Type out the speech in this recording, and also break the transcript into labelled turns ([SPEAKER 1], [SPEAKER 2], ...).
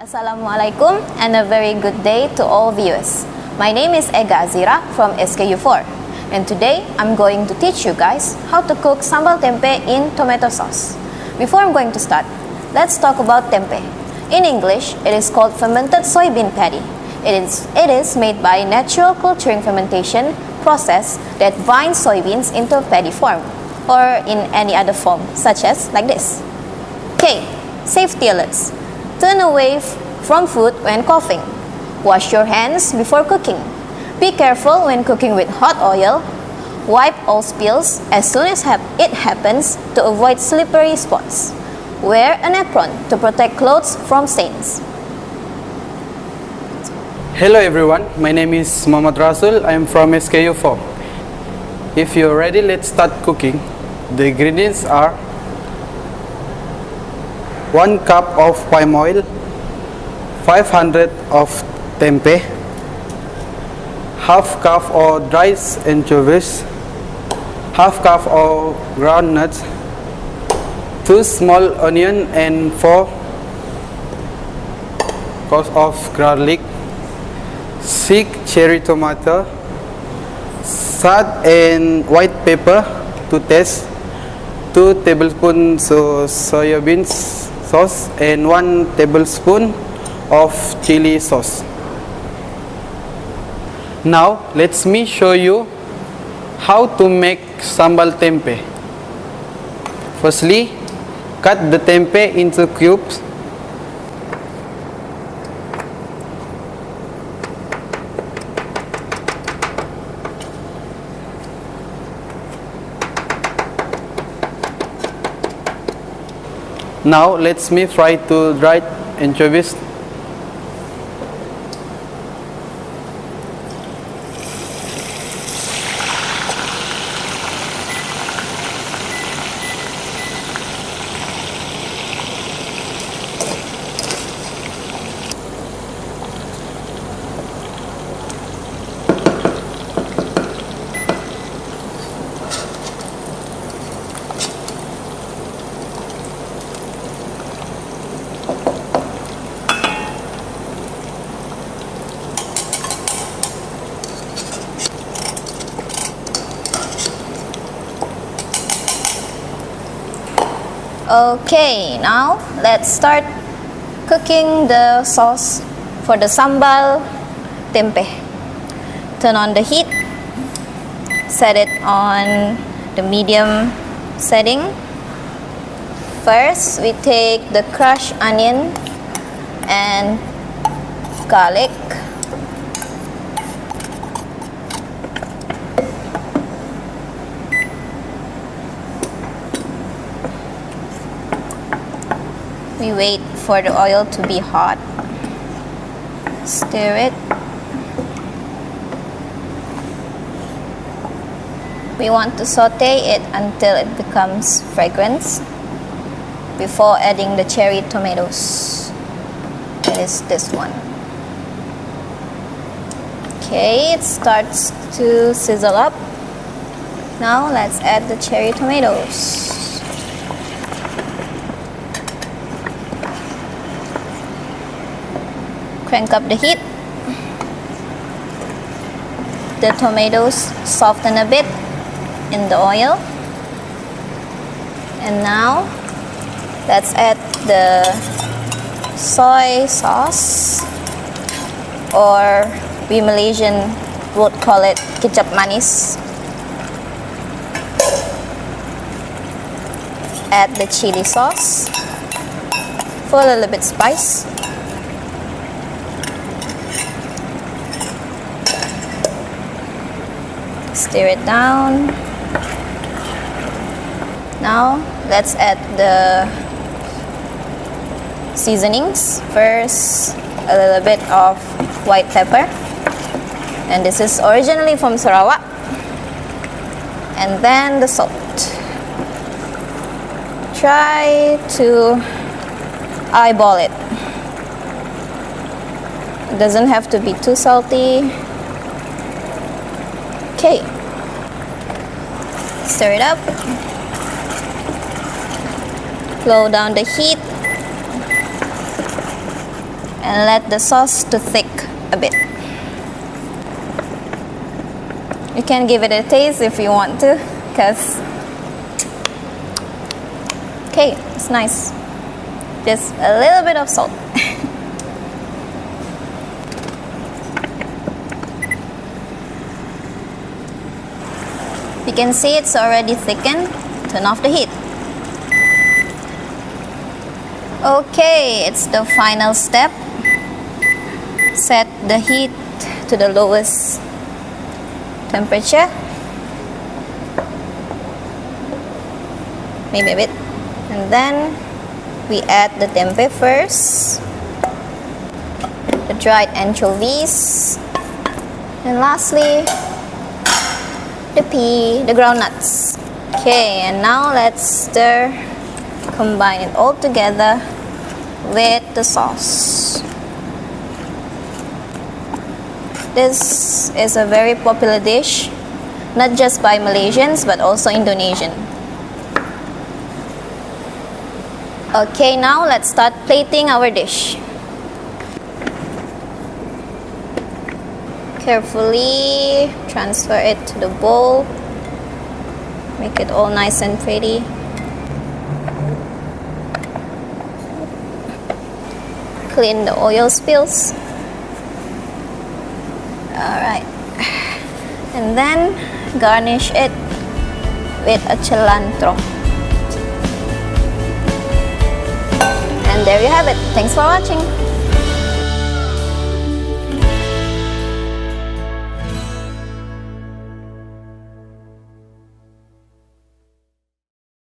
[SPEAKER 1] Assalamualaikum and a very good day to all viewers. My name is Azira from SKU4 and today I'm going to teach you guys how to cook Sambal Tempeh in tomato sauce. Before I'm going to start, let's talk about tempeh. In English, it is called fermented soybean patty. It is made by natural culturing fermentation process that binds soybeans into patty form or in any other form such as like this. Okay, safety alerts. Turn away from food when coughing. Wash your hands before cooking. Be careful when cooking with hot oil. Wipe all spills as soon as it happens to avoid slippery spots. Wear an apron to protect clothes from stains.
[SPEAKER 2] Hello everyone, my name is Mohammad Rasul. I am from SKU4. If you're ready, let's start cooking. The ingredients are 1 cup of palm oil, 500 of tempeh, half cup of dried anchovies, half cup of ground nuts, 2 small onion and 4 cloves of garlic, 6 cherry tomato, salt and white pepper to taste, 2 tablespoons soya beans sauce and 1 tablespoon of chili sauce. Now let me show you how to make sambal tempeh. Firstly, cut the tempeh into cubes. Now let's me fry 2 dried anchovies.
[SPEAKER 1] Okay, now let's start cooking the sauce for the sambal tempeh. Turn on the heat, set it on the medium setting. First, we take the crushed onion and garlic. We wait for the oil to be hot. Stir it. We want to saute it until it becomes fragrant before adding the cherry tomatoes. It is this one. Okay, it starts to sizzle up. Now let's add the cherry tomatoes. Crank up the heat. The tomatoes soften a bit in the oil. And now let's add the soy sauce, or we Malaysian would call it kicap manis. Add the chili sauce for a little bit spice. Stir it down. Now let's add the seasonings. First, a little bit of white pepper, and this is originally from Sarawak. And then the salt. Try to eyeball it. It doesn't have to be too salty. Okay, stir it up, low down the heat, and let the sauce to thick a bit. You can give it a taste if you want to, because okay, it's nice. Just a little bit of salt. You can see it's already thickened. Turn off the heat. Okay, it's the final step. Set the heat to the lowest temperature. Maybe a bit. And then we add the tempeh first, the dried anchovies, and lastly the ground nuts. Okay, and now let's stir, combine it all together with the sauce. This is a very popular dish, not just by Malaysians but also Indonesian. Okay, now let's start plating our dish. Carefully transfer it to the bowl. Make it all nice and pretty. Clean the oil spills. Alright. And then garnish it with a cilantro. And there you have it. Thanks for watching.